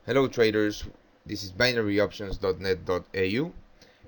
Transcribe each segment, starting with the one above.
Hello traders, this is binaryoptions.net.au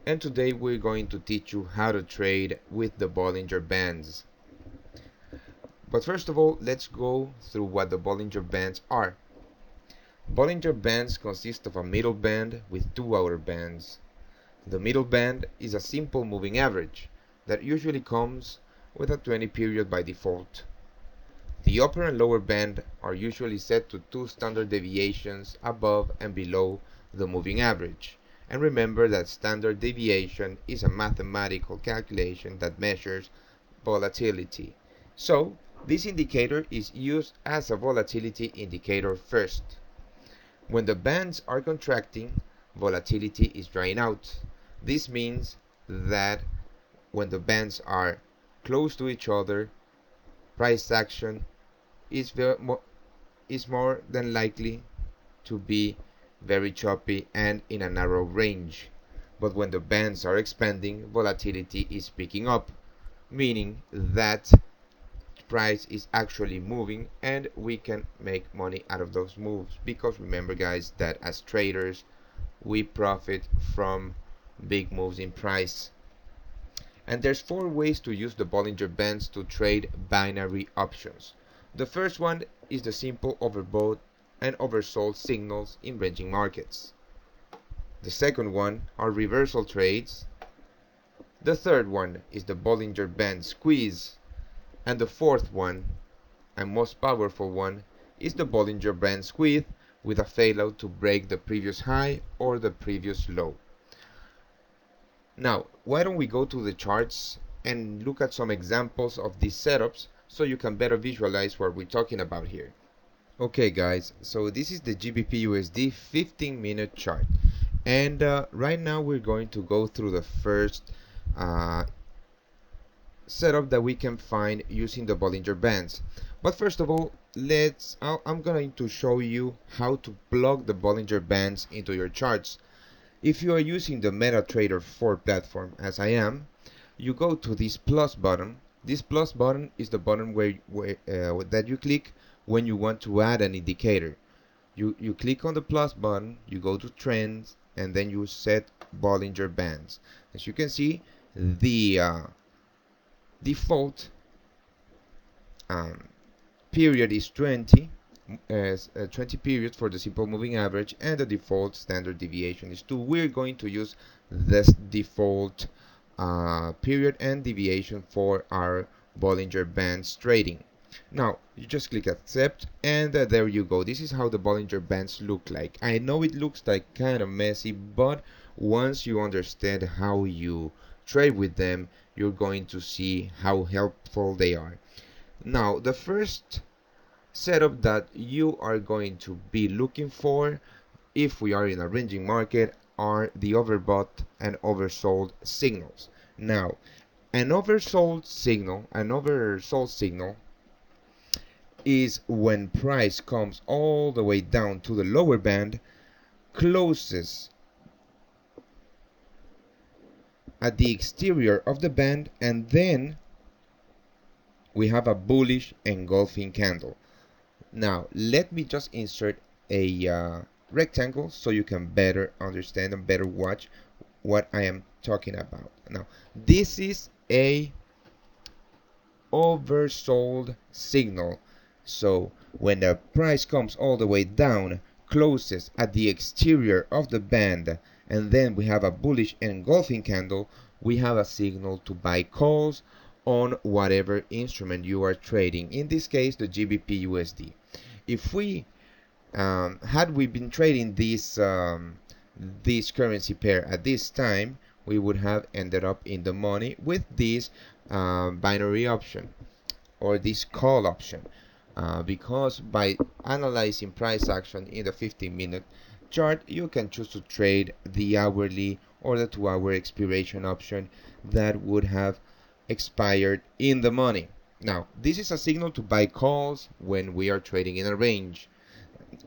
and today we're going to teach you how to trade with the Bollinger Bands. But first of all, let's go through what the Bollinger Bands are. Bollinger Bands consist of a middle band with two outer bands. The middle band is a simple moving average that usually comes with a 20 period by default. The upper and lower band are usually set to two standard deviations above and below the moving average. And remember that standard deviation is a mathematical calculation that measures volatility. So, this indicator is used as a volatility indicator first. When the bands are contracting, volatility is drying out. This means that when the bands are close to each other, price action is more than likely to be very choppy and in a narrow range. But when the bands are expanding, volatility is picking up, meaning that price is actually moving and we can make money out of those moves, because remember guys that as traders we profit from big moves in price. And there's four ways to use the Bollinger Bands to trade binary options. The first one is the simple overbought and oversold signals in ranging markets. The second one are reversal trades. The third one is the Bollinger Band squeeze. And the fourth one, and most powerful one, is the Bollinger Band squeeze with a failout to break the previous high or the previous low. Now, why don't we go to the charts and look at some examples of these setups so you can better visualize what we're talking about here. Okay guys, so this is the GBP USD 15-minute chart, and right now we're going to go through the first setup that we can find using the Bollinger Bands. But first of all, I'm going to show you how to plug the Bollinger Bands into your charts. If you are using the MetaTrader 4 platform, as I am, you go to this plus button. This plus button is the button that you click when you want to add an indicator. You click on the plus button, you go to trends, and then you set Bollinger Bands. As you can see, the default period is 20, as 20 periods for the simple moving average, and the default standard deviation is 2. We're going to use this default period and deviation for our Bollinger Bands trading. Now you just click accept, and there you go. This is how the Bollinger Bands look like. I know it looks like kind of messy, but once you understand how you trade with them, you're going to see how helpful they are. Now the first setup that you are going to be looking for if we are in a ranging market are the overbought and oversold signals. Now, an oversold signal is when price comes all the way down to the lower band, closes at the exterior of the band, and then we have a bullish engulfing candle. Now, let me just insert a rectangle so you can better understand and better watch what I am talking about. Now, this is a oversold signal. So when the price comes all the way down, closes at the exterior of the band, and then we have a bullish engulfing candle, we have a signal to buy calls on whatever instrument you are trading, in this case the GBP USD. If we had we been trading this currency pair at this time, we would have ended up in the money with this binary option or this call option, because by analyzing price action in the 15-minute chart, you can choose to trade the hourly or the 2-hour expiration option that would have expired in the money. Now, this is a signal to buy calls when we are trading in a range.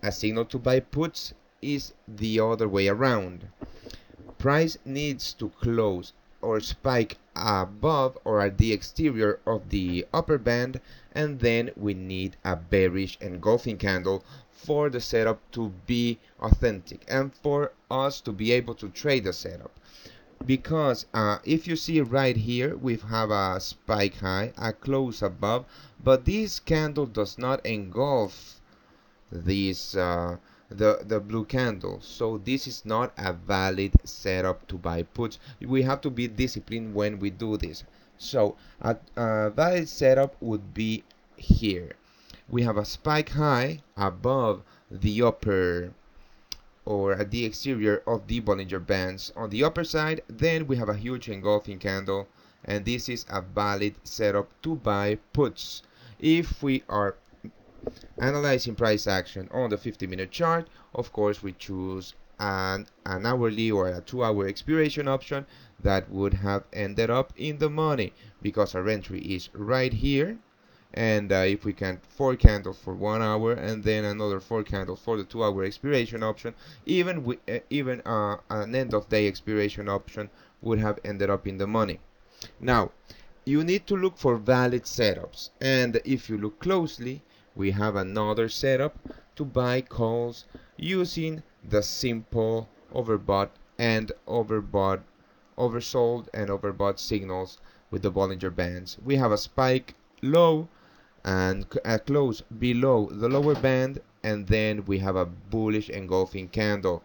A signal to buy puts is the other way around. Price needs to close or spike above or at the exterior of the upper band, and then we need a bearish engulfing candle for the setup to be authentic and for us to be able to trade the setup. Because if you see right here, we have a spike high, a close above, but this candle does not engulf this the blue candle, so this is not a valid setup to buy puts. We have to be disciplined when we do this. So a valid setup would be here. We have a spike high above the upper or at the exterior of the Bollinger Bands on the upper side, then we have a huge engulfing candle, and this is a valid setup to buy puts. If we are analyzing price action on the 50-minute chart, of course we choose an hourly or a 2-hour expiration option that would have ended up in the money because our entry is right here. And if we can 4 candles for 1 hour and then another 4 candles for the 2-hour expiration option, even an end of day expiration option would have ended up in the money. Now you need to look for valid setups, and if you look closely, we have another setup to buy calls using the simple overbought and oversold and overbought signals with the Bollinger Bands. We have a spike low and a close below the lower band, and then we have a bullish engulfing candle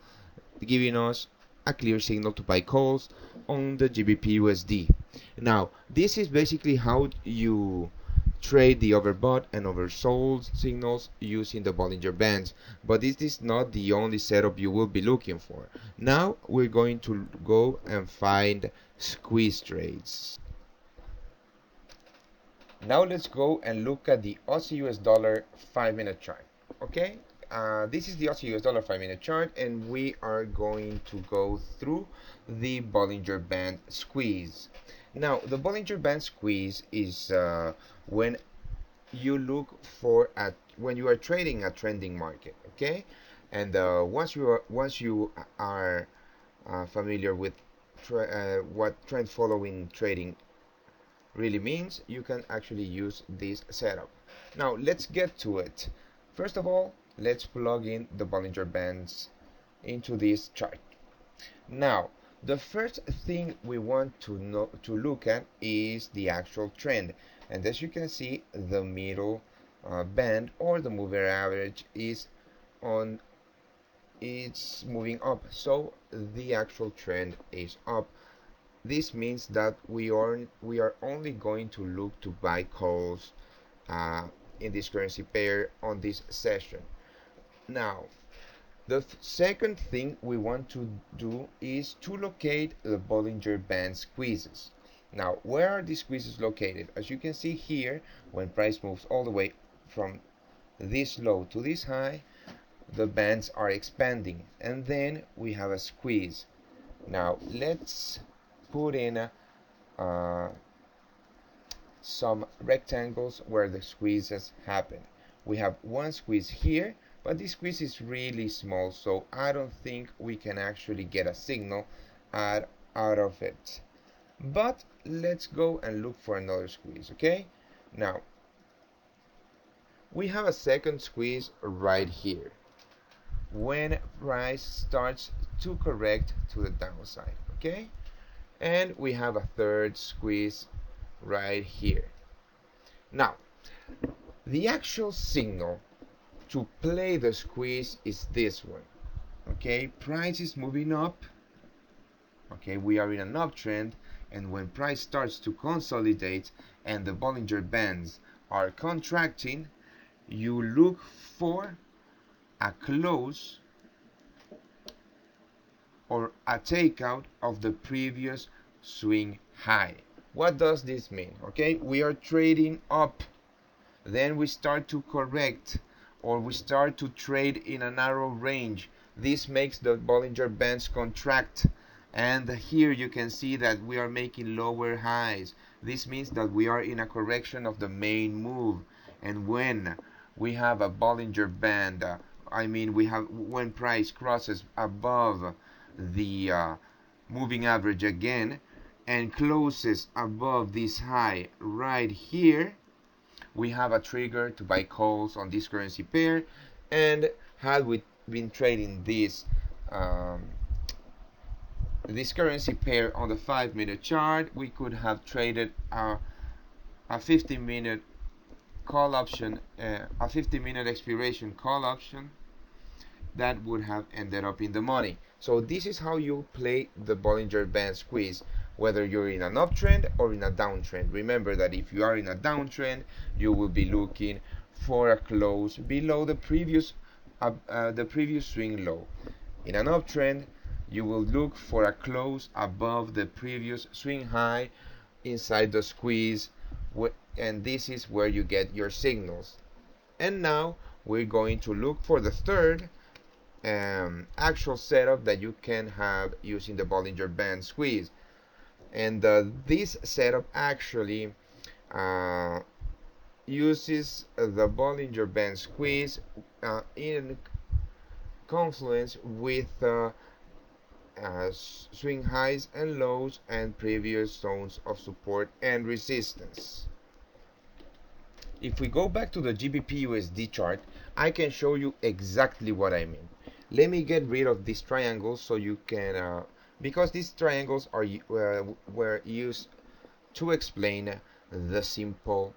giving us a clear signal to buy calls on the GBP USD. Now this is basically how you trade the overbought and oversold signals using the Bollinger Bands, but this is not the only setup you will be looking for. Now we're going to go and find squeeze trades. Now let's go and look at the Aussie US dollar 5-minute chart. Okay, this is the Aussie US dollar 5-minute chart, and we are going to go through the Bollinger Band squeeze. Now the Bollinger Band squeeze is when you look for when you are trading a trending market. Okay, and once you are familiar with what trend following trading really means, you can actually use this setup. Now let's get to it. First of all, let's plug in the Bollinger Bands into this chart. Now the first thing we want to look at is the actual trend, and as you can see, the middle band or the moving average is on it's moving up, so the actual trend is up. This means that we are only going to look to buy calls in this currency pair on this session. Now, the second thing we want to do is to locate the Bollinger Band squeezes. Now, where are these squeezes located? As you can see here, when price moves all the way from this low to this high, the bands are expanding, and then we have a squeeze. Now, let's put in some rectangles where the squeezes happen. We have one squeeze here, but this squeeze is really small, so I don't think we can actually get a signal out of it. But let's go and look for another squeeze. Okay, now we have a second squeeze right here when price starts to correct to the downside. Okay, and we have a third squeeze right here. Now the actual signal to play the squeeze is this one. Okay, price is moving up. Okay, we are in an uptrend, and when price starts to consolidate and the Bollinger Bands are contracting, you look for a close or a takeout of the previous swing high. What does this mean? Okay, we are trading up, then we start to correct, or we start to trade in a narrow range. This makes the Bollinger Bands contract, and here you can see that we are making lower highs. This means that we are in a correction of the main move, and when we have a Bollinger Band, when price crosses above the moving average again, and closes above this high right here, we have a trigger to buy calls on this currency pair. And had we been trading um, this currency pair on the 5-minute chart, we could have traded a 50-minute call option, a 50-minute expiration call option that would have ended up in the money. So this is how you play the Bollinger Band squeeze, whether you're in an uptrend or in a downtrend. Remember that if you are in a downtrend, you will be looking for a close below the previous swing low. In an uptrend, you will look for a close above the previous swing high inside the squeeze, and this is where you get your signals. And now we're going to look for the third actual setup that you can have using the Bollinger Band squeeze. And this setup actually uses the Bollinger Band squeeze in confluence with swing highs and lows and previous zones of support and resistance. If we go back to the GBP USD chart, I can show you exactly what I mean. Let me get rid of these triangles so you can, because these triangles are were used to explain the simple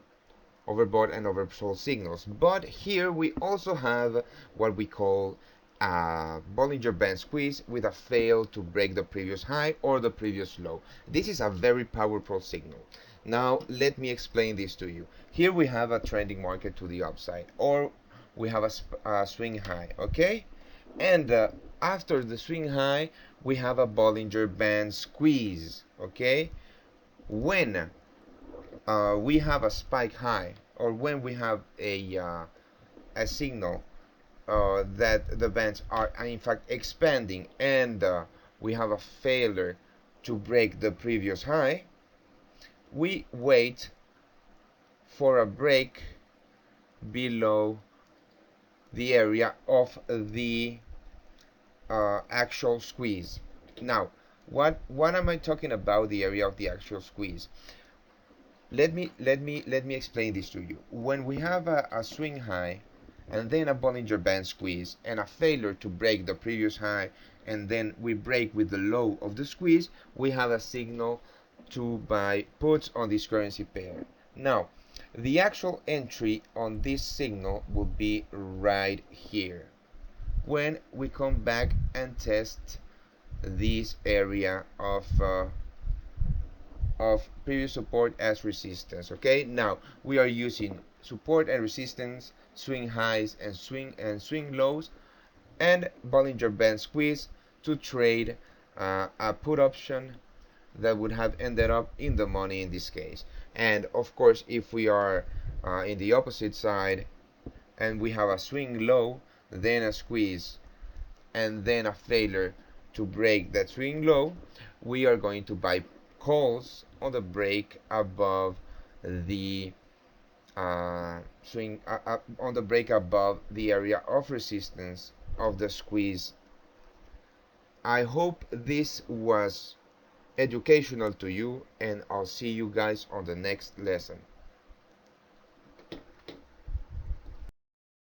overbought and oversold signals. But here we also have what we call a Bollinger Band squeeze with a fail to break the previous high or the previous low. This is a very powerful signal. Now let me explain this to you. Here we have a trending market to the upside, or we have a swing high, okay? And after the swing high, we have a Bollinger Band squeeze, okay? When we have a spike high, or when we have a signal that the bands are in fact expanding, and we have a failure to break the previous high, we wait for a break below the area of the actual squeeze. Now, what am I talking about, the area of the actual squeeze? Let me explain this to you. When we have a swing high and then a Bollinger Band squeeze and a failure to break the previous high, and then we break with the low of the squeeze, we have a signal to buy puts on this currency pair. Now, the actual entry on this signal will be right here when we come back and test this area of previous support as resistance. Okay, now we are using support and resistance, swing highs and swing lows, and Bollinger Band squeeze to trade a put option that would have ended up in the money in this case. And of course, if we are in the opposite side and we have a swing low, then a squeeze, and then a failure to break that swing low, we are going to buy calls on the break above the on the break above the area of resistance of the squeeze. I hope this was educational to you, and I'll see you guys on the next lesson.